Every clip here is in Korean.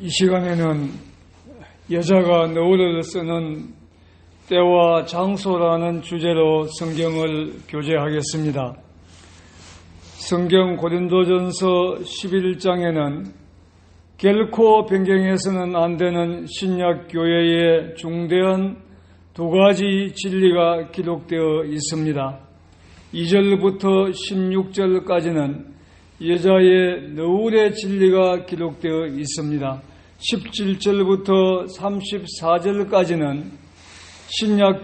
이 시간에는 여자가 너울을 쓰는 때와 장소라는 주제로 성경을 교제하겠습니다. 성경 고린도전서 11장에는 결코 변경해서는 안 되는 신약 교회의 중대한 두 가지 진리가 기록되어 있습니다. 2절부터 16절까지는 여자의 너울의 진리가 기록되어 있습니다. 17절부터 34절까지는 신약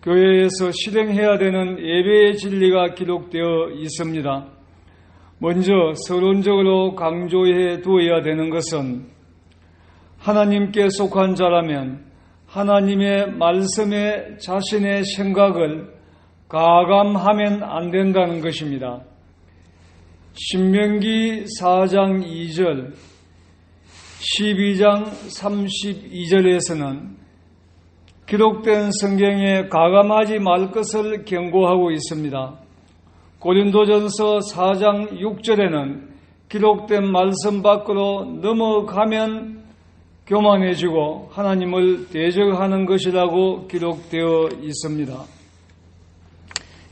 교회에서 실행해야 되는 예배의 진리가 기록되어 있습니다. 먼저 서론적으로 강조해 두어야 되는 것은 하나님께 속한 자라면 하나님의 말씀에 자신의 생각을 가감하면 안 된다는 것입니다. 신명기 4장 2절, 12장 32절에서는 기록된 성경에 가감하지 말 것을 경고하고 있습니다. 고린도전서 4장 6절에는 기록된 말씀 밖으로 넘어가면 교만해지고 하나님을 대적하는 것이라고 기록되어 있습니다.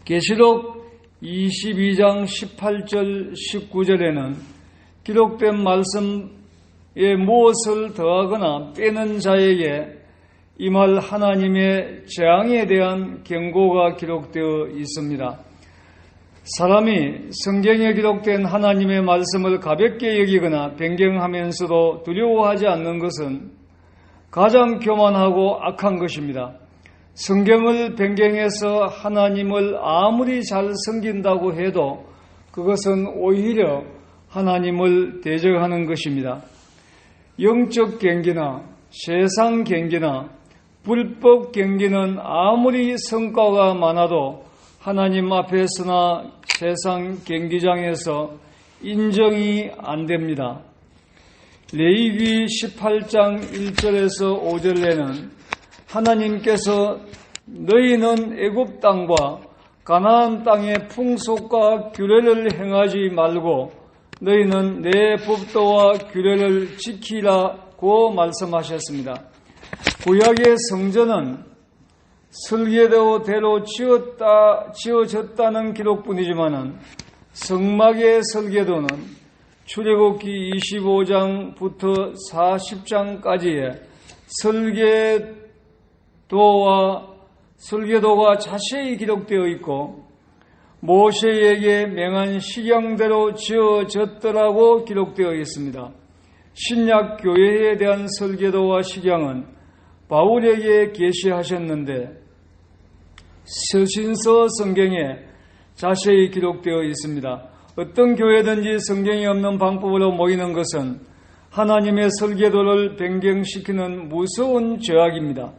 계시록 22장 18절 19절에는 기록된 말씀에 무엇을 더하거나 빼는 자에게 임할 하나님의 재앙에 대한 경고가 기록되어 있습니다. 사람이 성경에 기록된 하나님의 말씀을 가볍게 여기거나 변경하면서도 두려워하지 않는 것은 가장 교만하고 악한 것입니다. 성경을 변경해서 하나님을 아무리 잘 섬긴다고 해도 그것은 오히려 하나님을 대적하는 것입니다. 영적 경기나 세상 경기나 불법 경기는 아무리 성과가 많아도 하나님 앞에서나 세상 경기장에서 인정이 안 됩니다. 레위기 18장 1절에서 5절에는 하나님께서 너희는 애굽 땅과 가나안 땅의 풍속과 규례를 행하지 말고 너희는 내 법도와 규례를 지키라고 말씀하셨습니다. 구약의 성전은 설계도대로 지어졌다는 기록뿐이지만은 성막의 설계도는 출애굽기 25장부터 40장까지의 설계도가 자세히 기록되어 있고 모세에게 명한 식양대로 지어졌더라고 기록되어 있습니다. 신약 교회에 대한 설계도와 식양은 바울에게 계시하셨는데 서신서 성경에 자세히 기록되어 있습니다. 어떤 교회든지 성경이 없는 방법으로 모이는 것은 하나님의 설계도를 변경시키는 무서운 죄악입니다.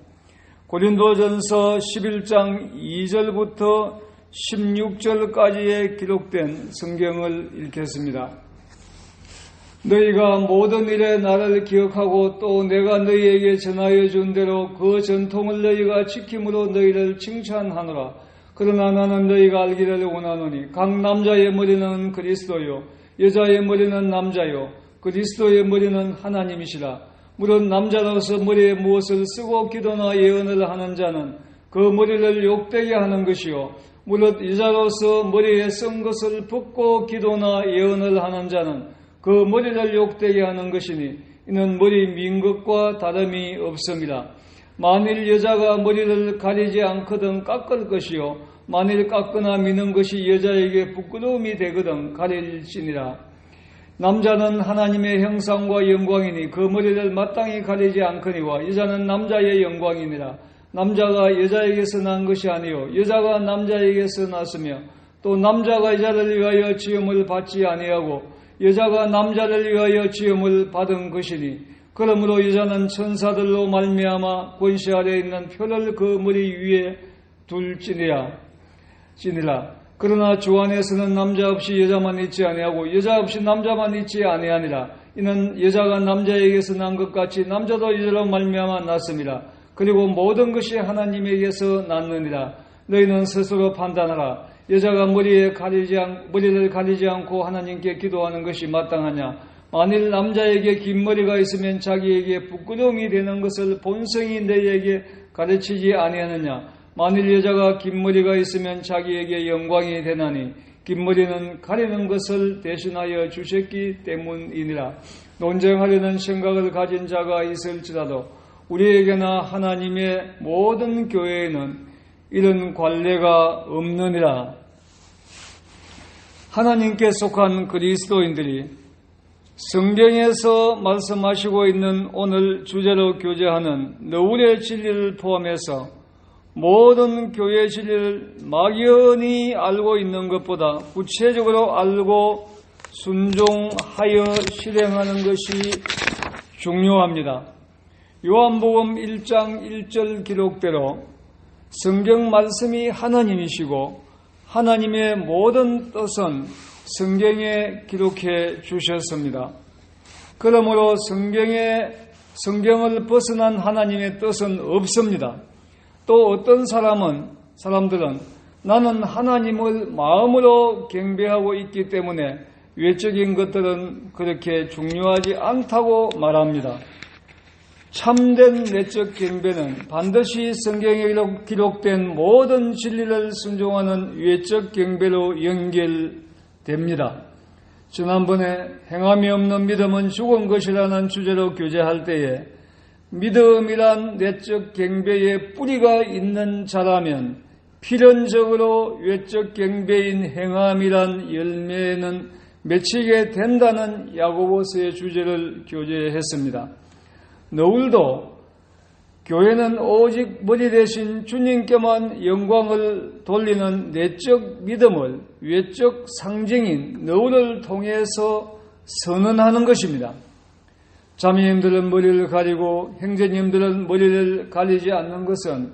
고린도전서 11장 2절부터 16절까지에 기록된 성경을 읽겠습니다. 너희가 모든 일에 나를 기억하고 또 내가 너희에게 전하여 준 대로 그 전통을 너희가 지킴으로 너희를 칭찬하노라. 그러나 나는 너희가 알기를 원하노니 각 남자의 머리는 그리스도요 여자의 머리는 남자요 그리스도의 머리는 하나님이시라. 물론 남자로서 머리에 무엇을 쓰고 기도나 예언을 하는 자는 그 머리를 욕되게 하는 것이요 물론 여자로서 머리에 쓴 것을 벗고 기도나 예언을 하는 자는 그 머리를 욕되게 하는 것이니 이는 머리 민 것과 다름이 없습니다. 만일 여자가 머리를 가리지 않거든 깎을 것이요 만일 깎거나 미는 것이 여자에게 부끄러움이 되거든 가릴지니라. 남자는 하나님의 형상과 영광이니 그 머리를 마땅히 가리지 않거니와 여자는 남자의 영광이니라. 남자가 여자에게서 난 것이 아니요 여자가 남자에게서 났으며 또 남자가 여자를 위하여 지음을 받지 아니하고 여자가 남자를 위하여 지음을 받은 것이니 그러므로 여자는 천사들로 말미암아 권세 아래에 있는 표를 그 머리 위에 둘지니라. 그러나 주 안에서는 남자 없이 여자만 있지 아니하고 여자 없이 남자만 있지 아니하니라. 이는 여자가 남자에게서 난 것 같이 남자도 여자로 말미암아 났습니다. 그리고 모든 것이 하나님에게서 났느니라. 너희는 스스로 판단하라. 여자가 머리를 가리지 않고 하나님께 기도하는 것이 마땅하냐? 만일 남자에게 긴 머리가 있으면 자기에게 부끄러움이 되는 것을 본성이 너희에게 가르치지 아니하느냐. 만일 여자가 긴 머리가 있으면 자기에게 영광이 되나니 긴 머리는 가리는 것을 대신하여 주셨기 때문이니라. 논쟁하려는 생각을 가진 자가 있을지라도 우리에게나 하나님의 모든 교회에는 이런 관례가 없느니라. 하나님께 속한 그리스도인들이 성경에서 말씀하시고 있는 오늘 주제로 교제하는 너울의 진리를 포함해서 모든 교회의 진리를 막연히 알고 있는 것보다 구체적으로 알고 순종하여 실행하는 것이 중요합니다. 요한복음 1장 1절 기록대로 성경 말씀이 하나님이시고 하나님의 모든 뜻은 성경에 기록해 주셨습니다. 그러므로 성경을 벗어난 하나님의 뜻은 없습니다. 또 어떤 사람들은 나는 하나님을 마음으로 경배하고 있기 때문에 외적인 것들은 그렇게 중요하지 않다고 말합니다. 참된 내적 경배는 반드시 성경에 기록된 모든 진리를 순종하는 외적 경배로 연결됩니다. 지난번에 행함이 없는 믿음은 죽은 것이라는 주제로 교제할 때에 믿음이란 내적 경배에 뿌리가 있는 자라면 필연적으로 외적 경배인 행함이란 열매는 맺히게 된다는 야고보서의 주제를 교제했습니다. 너울도 교회는 오직 머리 대신 주님께만 영광을 돌리는 내적 믿음을 외적 상징인 너울을 통해서 선언하는 것입니다. 자매님들은 머리를 가리고 형제님들은 머리를 가리지 않는 것은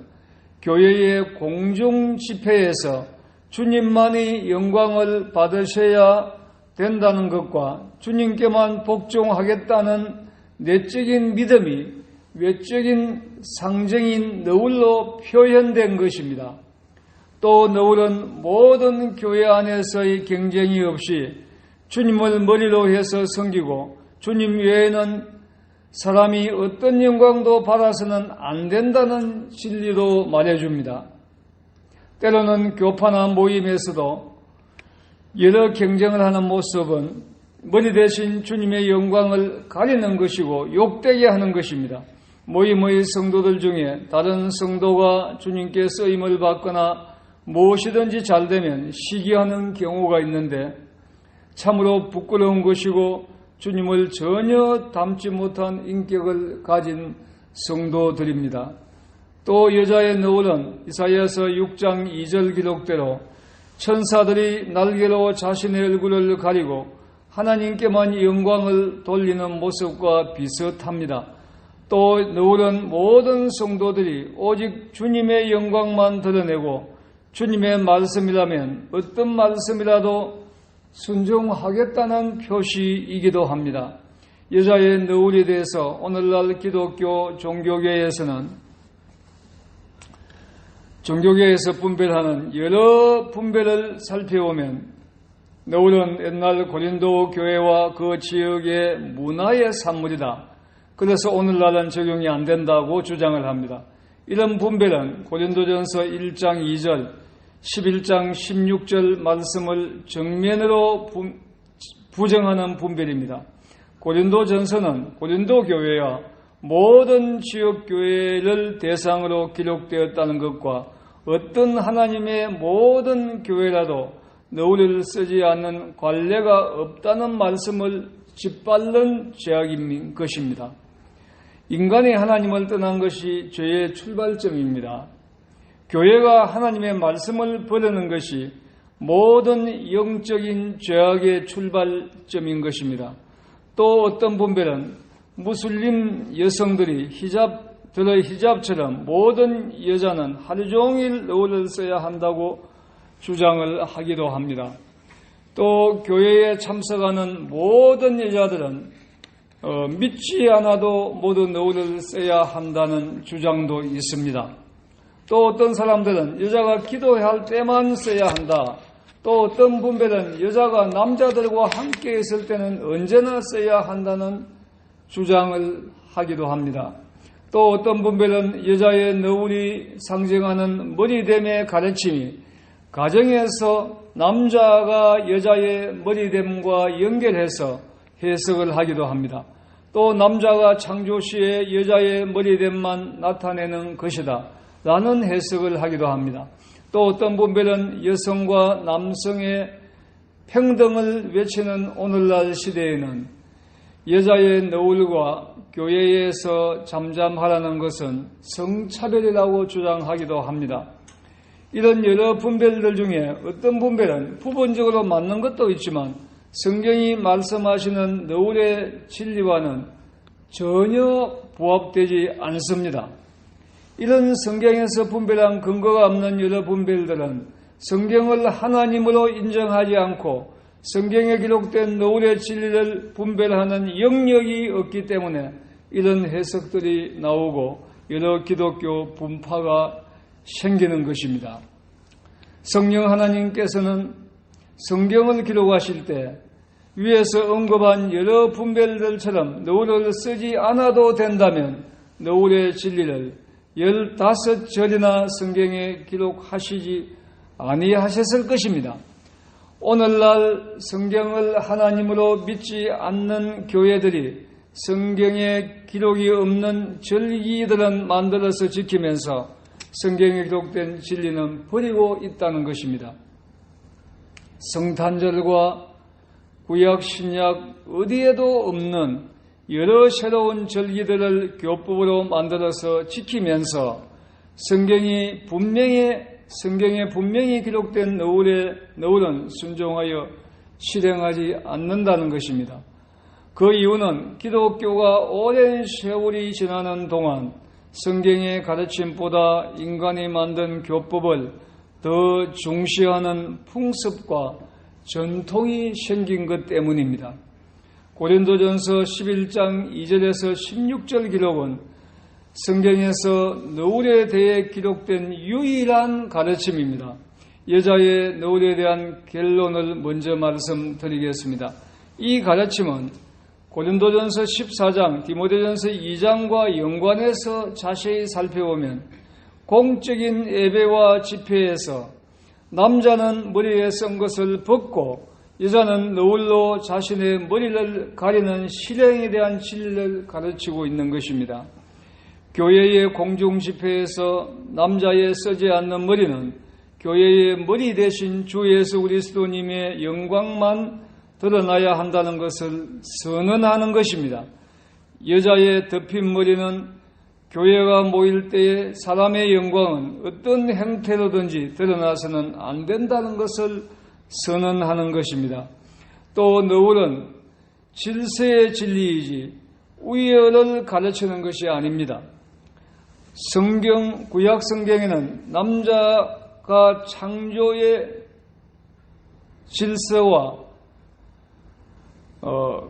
교회의 공중 집회에서 주님만이 영광을 받으셔야 된다는 것과 주님께만 복종하겠다는 내적인 믿음이 외적인 상징인 너울로 표현된 것입니다. 또 너울은 모든 교회 안에서의 경쟁이 없이 주님을 머리로 해서 섬기고 주님 외에는 사람이 어떤 영광도 받아서는 안 된다는 진리로 말해줍니다. 때로는 교파나 모임에서도 여러 경쟁을 하는 모습은 머리 대신 주님의 영광을 가리는 것이고 욕되게 하는 것입니다. 모임의 성도들 중에 다른 성도가 주님께 쓰임을 받거나 무엇이든지 잘되면 시기하는 경우가 있는데 참으로 부끄러운 것이고 주님을 전혀 닮지 못한 인격을 가진 성도들입니다. 또 여자의 너울은 이사야서 6장 2절 기록대로 천사들이 날개로 자신의 얼굴을 가리고 하나님께만 영광을 돌리는 모습과 비슷합니다. 또 너울은 모든 성도들이 오직 주님의 영광만 드러내고 주님의 말씀이라면 어떤 말씀이라도 순종하겠다는 표시이기도 합니다. 여자의 너울에 대해서 오늘날 기독교 종교계에서 분별하는 여러 분별을 살펴보면 너울은 옛날 고린도 교회와 그 지역의 문화의 산물이다. 그래서 오늘날은 적용이 안 된다고 주장을 합니다. 이런 분별은 고린도전서 1장 2절, 11장 16절 말씀을 정면으로 부정하는 분별입니다. 고린도전서는 고린도 교회와 모든 지역 교회를 대상으로 기록되었다는 것과 어떤 하나님의 모든 교회라도 너울을 쓰지 않는 관례가 없다는 말씀을 짓밟는 죄악인 것입니다. 인간이 하나님을 떠난 것이 죄의 출발점입니다. 교회가 하나님의 말씀을 버리는 것이 모든 영적인 죄악의 출발점인 것입니다. 또 어떤 분별은 무슬림 여성들이 히잡처럼 모든 여자는 하루 종일 너울을 써야 한다고 주장을 하기도 합니다. 또 교회에 참석하는 모든 여자들은 믿지 않아도 모두 너울을 써야 한다는 주장도 있습니다. 또 어떤 사람들은 여자가 기도할 때만 써야 한다. 또 어떤 분별은 여자가 남자들과 함께 있을 때는 언제나 써야 한다는 주장을 하기도 합니다. 또 어떤 분별은 여자의 너울이 상징하는 머리됨의 가르침이 가정에서 남자가 여자의 머리됨과 연결해서 해석을 하기도 합니다. 또 남자가 창조시에 여자의 머리됨만 나타내는 것이다 라는 해석을 하기도 합니다. 또 어떤 분별은 여성과 남성의 평등을 외치는 오늘날 시대에는 여자의 너울과 교회에서 잠잠하라는 것은 성차별이라고 주장하기도 합니다. 이런 여러 분별들 중에 어떤 분별은 부분적으로 맞는 것도 있지만 성경이 말씀하시는 너울의 진리와는 전혀 부합되지 않습니다. 이런 성경에서 분별한 근거가 없는 여러 분별들은 성경을 하나님으로 인정하지 않고 성경에 기록된 너울의 진리를 분별하는 영역이 없기 때문에 이런 해석들이 나오고 여러 기독교 분파가 생기는 것입니다. 성령 하나님께서는 성경을 기록하실 때 위에서 언급한 여러 분별들처럼 너울을 쓰지 않아도 된다면 너울의 진리를 15절이나 성경에 기록하시지 아니하셨을 것입니다. 오늘날 성경을 하나님으로 믿지 않는 교회들이 성경에 기록이 없는 절기들은 만들어서 지키면서 성경에 기록된 진리는 버리고 있다는 것입니다. 성탄절과 구약, 신약 어디에도 없는 여러 새로운 절기들을 교법으로 만들어서 지키면서 성경에 분명히 기록된 너울은 순종하여 실행하지 않는다는 것입니다. 그 이유는 기독교가 오랜 세월이 지나는 동안 성경의 가르침보다 인간이 만든 교법을 더 중시하는 풍습과 전통이 생긴 것 때문입니다. 고린도전서 11장 2절에서 16절 기록은 성경에서 너울에 대해 기록된 유일한 가르침입니다. 여자의 너울에 대한 결론을 먼저 말씀드리겠습니다. 이 가르침은 고린도전서 14장, 디모데전서 2장과 연관해서 자세히 살펴보면 공적인 예배와 집회에서 남자는 머리에 쓴 것을 벗고 여자는 너울로 자신의 머리를 가리는 실행에 대한 진리를 가르치고 있는 것입니다. 교회의 공중 집회에서 남자의 쓰지 않는 머리는 교회의 머리 대신 주 예수 그리스도님의 영광만 드러나야 한다는 것을 선언하는 것입니다. 여자의 덮인 머리는 교회가 모일 때에 사람의 영광은 어떤 형태로든지 드러나서는 안 된다는 것을 선언하는 것입니다. 또 너울은 질서의 진리이지 우열을 가르치는 것이 아닙니다. 구약 성경에는 남자가 창조의 질서와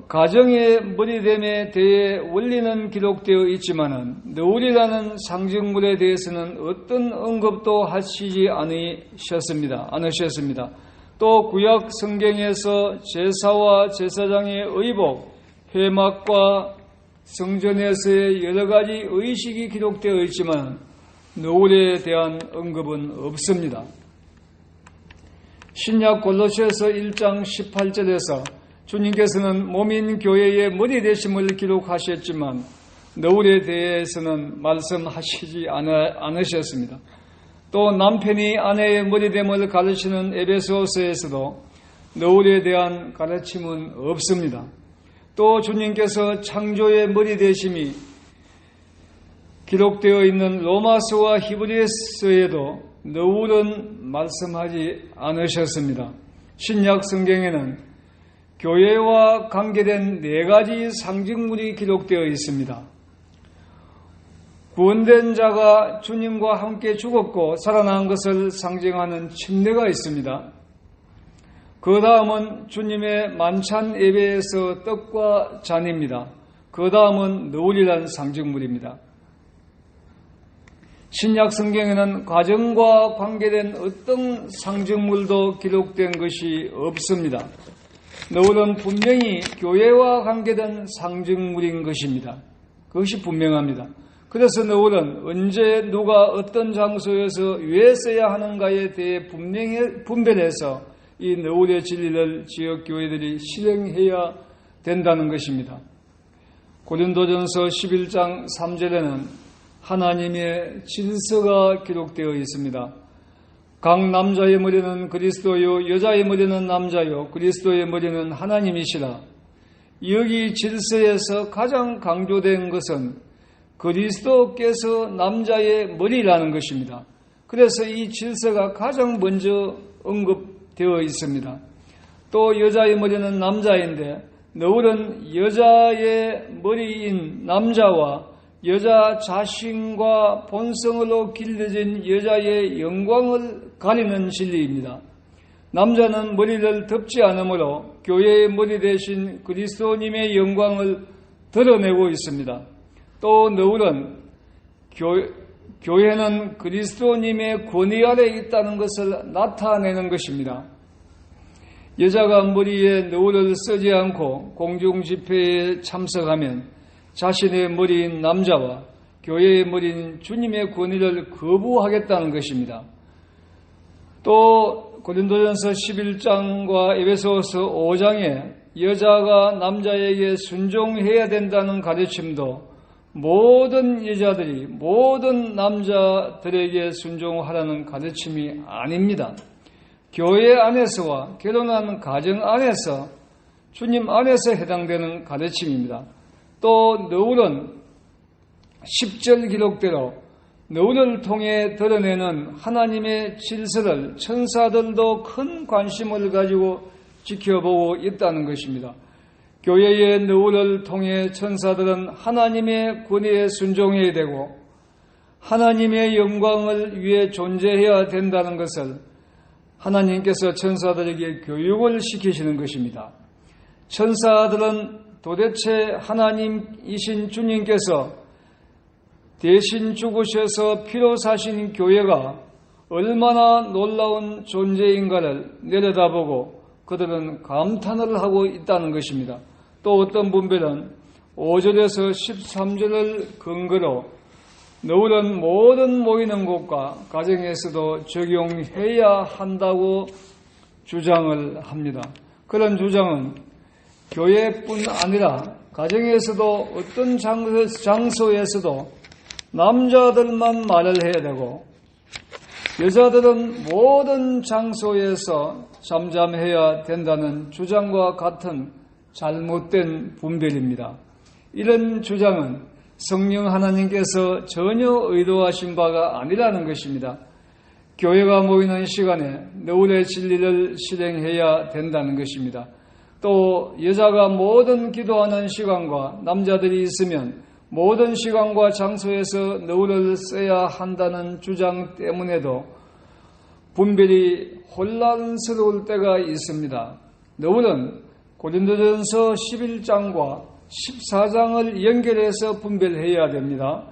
가정의 머리됨에 대해 원리는 기록되어 있지만은 너울이라는 상징물에 대해서는 어떤 언급도 하시지 않으셨습니다. 또 구약 성경에서 제사와 제사장의 의복, 회막과 성전에서의 여러 가지 의식이 기록되어 있지만 너울에 대한 언급은 없습니다. 신약 골로새서 1장 18절에서 주님께서는 몸인 교회의 머리 되심을 기록하셨지만 너울에 대해서는 말씀하시지 않으셨습니다. 또 남편이 아내의 머리됨을 가르치는 에베소서에서도 너울에 대한 가르침은 없습니다. 또 주님께서 창조의 머리 되심이 기록되어 있는 로마서와 히브리서에도 너울은 말씀하지 않으셨습니다. 신약 성경에는 교회와 관계된 4가지 상징물이 기록되어 있습니다. 구원된 자가 주님과 함께 죽었고 살아난 것을 상징하는 침례가 있습니다. 그 다음은 주님의 만찬 예배에서 떡과 잔입니다. 그 다음은 너울이라는 상징물입니다. 신약 성경에는 가정과 관계된 어떤 상징물도 기록된 것이 없습니다. 너울은 분명히 교회와 관계된 상징물인 것입니다. 그것이 분명합니다. 그래서 너울은 언제 누가 어떤 장소에서 왜 써야 하는가에 대해 분별해서 이 너울의 진리를 지역교회들이 실행해야 된다는 것입니다. 고린도전서 11장 3절에는 하나님의 질서가 기록되어 있습니다. 각 남자의 머리는 그리스도요 여자의 머리는 남자요 그리스도의 머리는 하나님이시라. 여기 질서에서 가장 강조된 것은 그리스도께서 남자의 머리라는 것입니다. 그래서 이 질서가 가장 먼저 언급되어 있습니다. 또 여자의 머리는 남자인데 너울은 여자의 머리인 남자와 여자 자신과 본성으로 길러진 여자의 영광을 가리는 진리입니다. 남자는 머리를 덮지 않으므로 교회의 머리 대신 그리스도님의 영광을 드러내고 있습니다. 또 너울은 교회는 그리스도님의 권위 아래 있다는 것을 나타내는 것입니다. 여자가 머리에 너울을 쓰지 않고 공중 집회에 참석하면 자신의 머리인 남자와 교회의 머리인 주님의 권위를 거부하겠다는 것입니다. 또 고린도전서 11장과 에베소서 5장에 여자가 남자에게 순종해야 된다는 가르침도 모든 여자들이 모든 남자들에게 순종하라는 가르침이 아닙니다. 교회 안에서와 결혼하는 가정 안에서 주님 안에서 해당되는 가르침입니다. 또 너울은 10절 기록대로 너울을 통해 드러내는 하나님의 질서를 천사들도 큰 관심을 가지고 지켜보고 있다는 것입니다. 교회의 너울을 통해 천사들은 하나님의 권위에 순종해야 되고 하나님의 영광을 위해 존재해야 된다는 것을 하나님께서 천사들에게 교육을 시키시는 것입니다. 천사들은 도대체 하나님이신 주님께서 대신 죽으셔서 피로 사신 교회가 얼마나 놀라운 존재인가를 내려다보고 그들은 감탄을 하고 있다는 것입니다. 또 어떤 분별은 5절에서 13절을 근거로 너울은 모든 모이는 곳과 가정에서도 적용해야 한다고 주장을 합니다. 그런 주장은 교회뿐 아니라 가정에서도 어떤 장소에서도 남자들만 말을 해야 되고 여자들은 모든 장소에서 잠잠해야 된다는 주장과 같은 잘못된 분별입니다. 이런 주장은 성령 하나님께서 전혀 의도하신 바가 아니라는 것입니다. 교회가 모이는 시간에 너울의 진리를 실행해야 된다는 것입니다. 또 여자가 모든 기도하는 시간과 남자들이 있으면 모든 시간과 장소에서 너울을 써야 한다는 주장 때문에도 분별이 혼란스러울 때가 있습니다. 너울은 고린도전서 11장과 14장을 연결해서 분별해야 됩니다.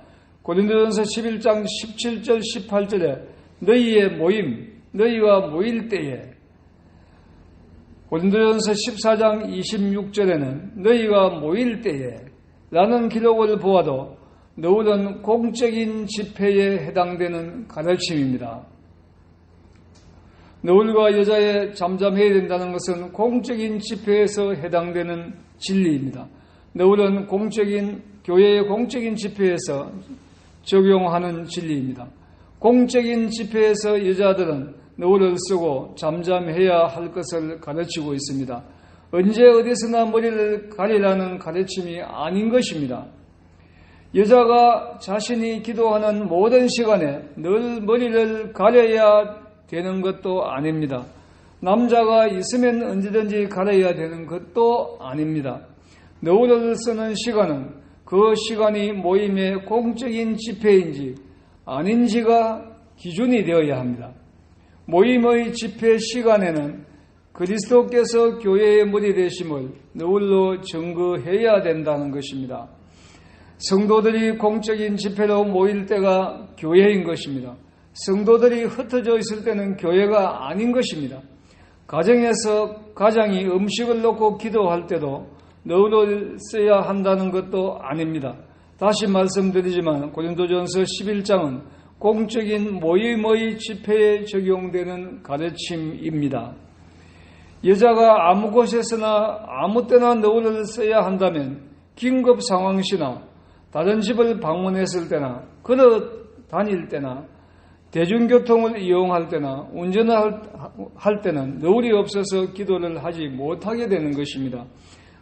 고린도전서 11장 17절 18절에 너희의 모임, 너희가 모일 때에 고린도전서 14장 26절에는 너희가 모일 때에 라는 기록을 보아도 너울은 공적인 집회에 해당되는 가르침입니다. 너울과 여자에 잠잠해야 된다는 것은 공적인 집회에서 해당되는 진리입니다. 너울은 교회의 공적인 집회에서 적용하는 진리입니다. 공적인 집회에서 여자들은 너울을 쓰고 잠잠해야 할 것을 가르치고 있습니다. 언제 어디서나 머리를 가리라는 가르침이 아닌 것입니다. 여자가 자신이 기도하는 모든 시간에 늘 머리를 가려야 되는 것도 아닙니다. 남자가 있으면 언제든지 가려야 되는 것도 아닙니다. 너울을 쓰는 시간은 그 시간이 모임의 공적인 집회인지 아닌지가 기준이 되어야 합니다. 모임의 집회 시간에는 그리스도께서 교회의 머리 되심을 너울로 증거해야 된다는 것입니다. 성도들이 공적인 집회로 모일 때가 교회인 것입니다. 성도들이 흩어져 있을 때는 교회가 아닌 것입니다. 가정에서 가장이 음식을 놓고 기도할 때도 너울을 써야 한다는 것도 아닙니다. 다시 말씀드리지만 고린도전서 11장은 공적인 모임의 집회에 적용되는 가르침입니다. 여자가 아무 곳에서나 아무 때나 너울을 써야 한다면 긴급 상황시나 다른 집을 방문했을 때나 걸어 다닐 때나 대중교통을 이용할 때나 운전을 할 때는 너울이 없어서 기도를 하지 못하게 되는 것입니다.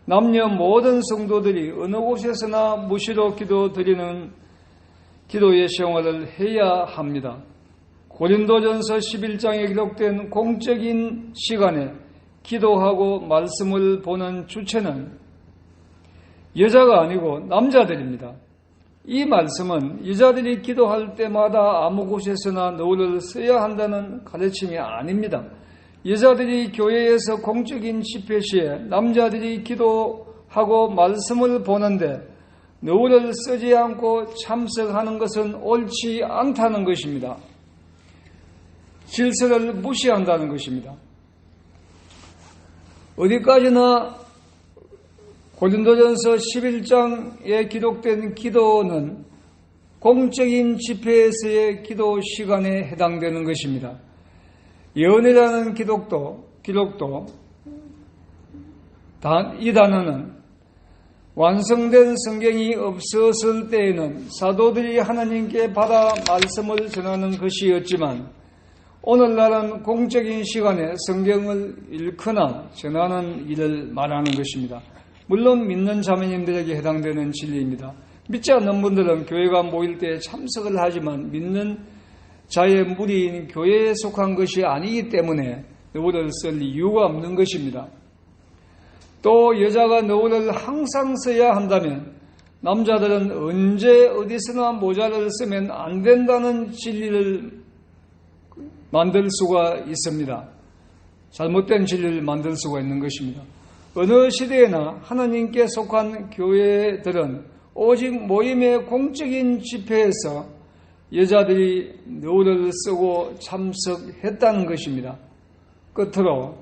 남녀 모든 성도들이 어느 곳에서나 무시로 기도드리는 기도의 생활을 해야 합니다. 고린도전서 11장에 기록된 공적인 시간에 기도하고 말씀을 보는 주체는 여자가 아니고 남자들입니다. 이 말씀은 여자들이 기도할 때마다 아무 곳에서나 너울을 써야 한다는 가르침이 아닙니다. 여자들이 교회에서 공적인 집회 시에 남자들이 기도하고 말씀을 보는데 너울을 쓰지 않고 참석하는 것은 옳지 않다는 것입니다. 질서를 무시한다는 것입니다. 어디까지나 고린도전서 11장에 기록된 기도는 공적인 집회에서의 기도 시간에 해당되는 것입니다. 예언이라는 기록도 이 단어는 완성된 성경이 없었을 때에는 사도들이 하나님께 받아 말씀을 전하는 것이었지만 오늘날은 공적인 시간에 성경을 읽거나 전하는 일을 말하는 것입니다. 물론 믿는 자매님들에게 해당되는 진리입니다. 믿지 않는 분들은 교회가 모일 때 참석을 하지만 믿는 자의 무리인 교회에 속한 것이 아니기 때문에 너울을 쓸 이유가 없는 것입니다. 또 여자가 너울을 항상 써야 한다면 남자들은 언제 어디서나 모자를 쓰면 안 된다는 진리를 만들 수가 있습니다. 잘못된 진리를 만들 수가 있는 것입니다. 어느 시대에나 하나님께 속한 교회들은 오직 모임의 공적인 집회에서 여자들이 너울을 쓰고 참석했다는 것입니다. 끝으로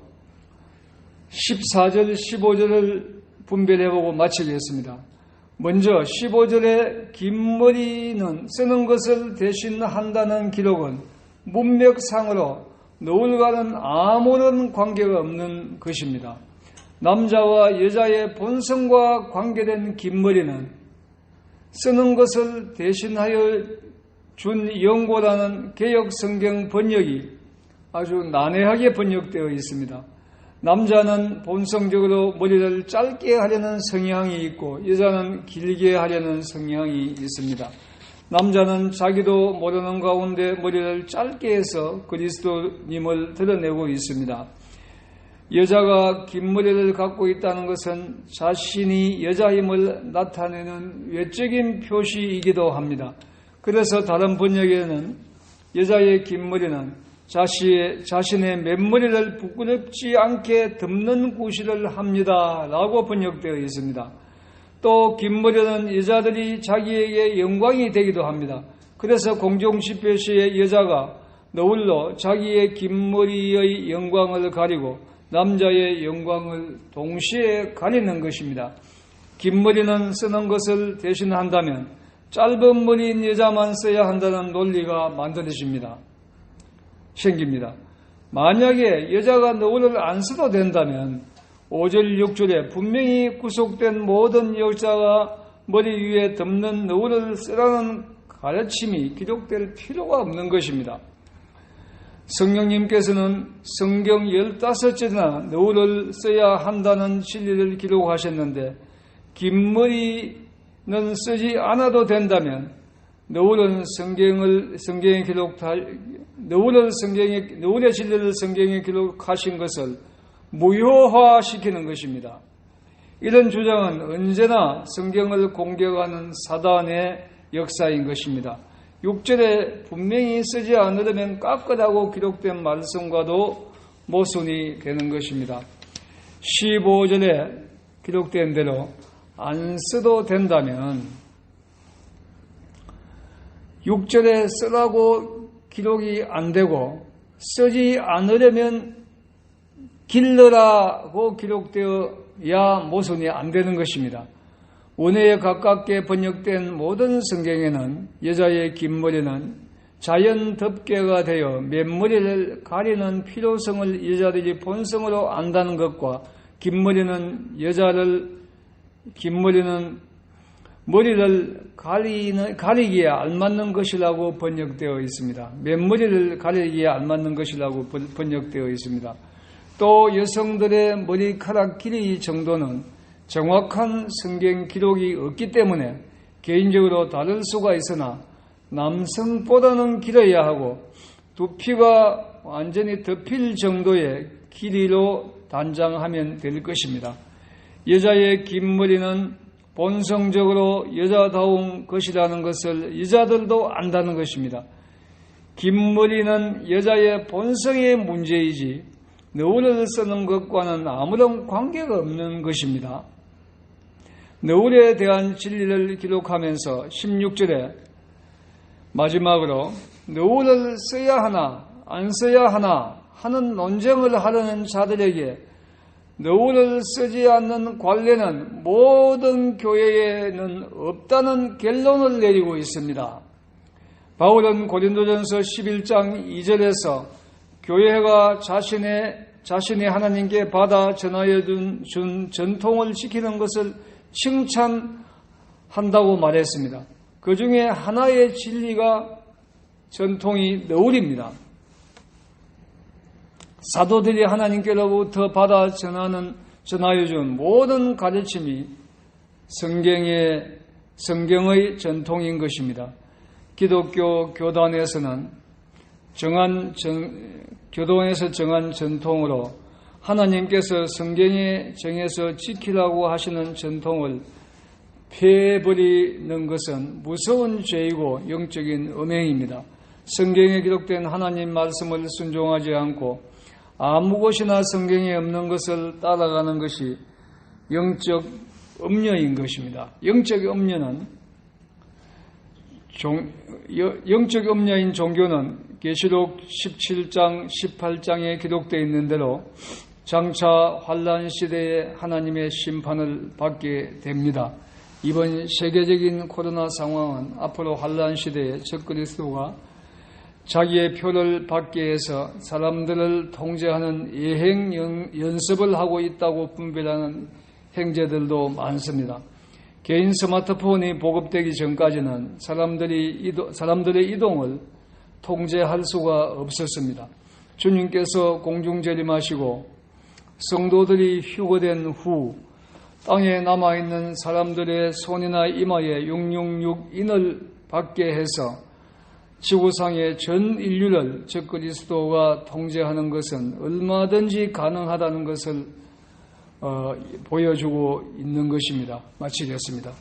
14절, 15절을 분별해보고 마치겠습니다. 먼저 15절에 긴 머리는 쓰는 것을 대신한다는 기록은 문맥상으로 너울과는 아무런 관계가 없는 것입니다. 남자와 여자의 본성과 관계된 긴 머리는 쓰는 것을 대신하여 준 영고라는 개역 성경 번역이 아주 난해하게 번역되어 있습니다. 남자는 본성적으로 머리를 짧게 하려는 성향이 있고 여자는 길게 하려는 성향이 있습니다. 남자는 자기도 모르는 가운데 머리를 짧게 해서 그리스도님을 드러내고 있습니다. 여자가 긴 머리를 갖고 있다는 것은 자신이 여자임을 나타내는 외적인 표시이기도 합니다. 그래서 다른 번역에는 여자의 긴 머리는 자신의 맨머리를 부끄럽지 않게 덮는 구실을 합니다 라고 번역되어 있습니다. 또 긴 머리는 여자들이 자기에게 영광이 되기도 합니다. 그래서 공동집회 시에 여자가 너울로 자기의 긴 머리의 영광을 가리고 남자의 영광을 동시에 가리는 것입니다. 긴 머리는 쓰는 것을 대신한다면 짧은 머리인 여자만 써야 한다는 논리가 만들어집니다. 생깁니다. 만약에 여자가 너울을 안 써도 된다면 5절 6절에 분명히 구속된 모든 여자가 머리 위에 덮는 너울을 쓰라는 가르침이 기록될 필요가 없는 것입니다. 성령님께서는 성경 15절이나 너울을 써야 한다는 진리를 기록하셨는데 긴 머리는 쓰지 않아도 된다면 너울의 진리를 성경에 기록하신 것을 무효화시키는 것입니다. 이런 주장은 언제나 성경을 공격하는 사단의 역사인 것입니다. 6절에 분명히 쓰지 않으려면 깎으라고 기록된 말씀과도 모순이 되는 것입니다. 15절에 기록된 대로 안 써도 된다면 6절에 쓰라고 기록이 안 되고 쓰지 않으려면 길러라고 기록되어야 모순이 안 되는 것입니다. 원어에 가깝게 번역된 모든 성경에는 여자의 긴 머리는 자연 덮개가 되어 맨머리를 가리는 필요성을 여자들이 본성으로 안다는 것과 긴 머리는 머리를 가리기에 알맞는 것이라고 번역되어 있습니다. 맨머리를 가리기에 알맞는 것이라고 번역되어 있습니다. 또 여성들의 머리카락 길이 정도는 정확한 성경 기록이 없기 때문에 개인적으로 다를 수가 있으나 남성보다는 길어야 하고 두피가 완전히 덮일 정도의 길이로 단장하면 될 것입니다. 여자의 긴 머리는 본성적으로 여자다운 것이라는 것을 여자들도 안다는 것입니다. 긴 머리는 여자의 본성의 문제이지 너울을 쓰는 것과는 아무런 관계가 없는 것입니다. 너울에 대한 진리를 기록하면서 16절에 마지막으로 너울을 써야 하나 안 써야 하나 하는 논쟁을 하려는 자들에게 너울을 쓰지 않는 관례는 모든 교회에는 없다는 결론을 내리고 있습니다. 바울은 고린도전서 11장 2절에서 교회가 자신이 하나님께 받아 전하여 준 전통을 지키는 것을 칭찬한다고 말했습니다. 그 중에 하나의 진리가 전통이 너울입니다. 사도들이 하나님께로부터 받아 전하여 준 모든 가르침이 성경의 전통인 것입니다. 기독교 교단에서 정한 전통으로 하나님께서 성경에 정해서 지키라고 하시는 전통을 폐해버리는 것은 무서운 죄이고 영적인 음행입니다. 성경에 기록된 하나님 말씀을 순종하지 않고 아무 곳이나 성경에 없는 것을 따라가는 것이 영적 음녀인 것입니다. 영적 음녀인 종교는 계시록 17장, 18장에 기록되어 있는 대로 장차 환난 시대에 하나님의 심판을 받게 됩니다. 이번 세계적인 코로나 상황은 앞으로 환난 시대에 적그리스도가 자기의 표를 받기 위해서 사람들을 통제하는 예행 연습을 하고 있다고 분별하는 행제들도 많습니다. 개인 스마트폰이 보급되기 전까지는 사람들의 이동을 통제할 수가 없었습니다. 주님께서 공중재림하시고 성도들이 휴거된 후 땅에 남아있는 사람들의 손이나 이마에 666인을 받게 해서 지구상의 전 인류를 적그리스도가 통제하는 것은 얼마든지 가능하다는 것을 보여주고 있는 것입니다. 마치겠습니다.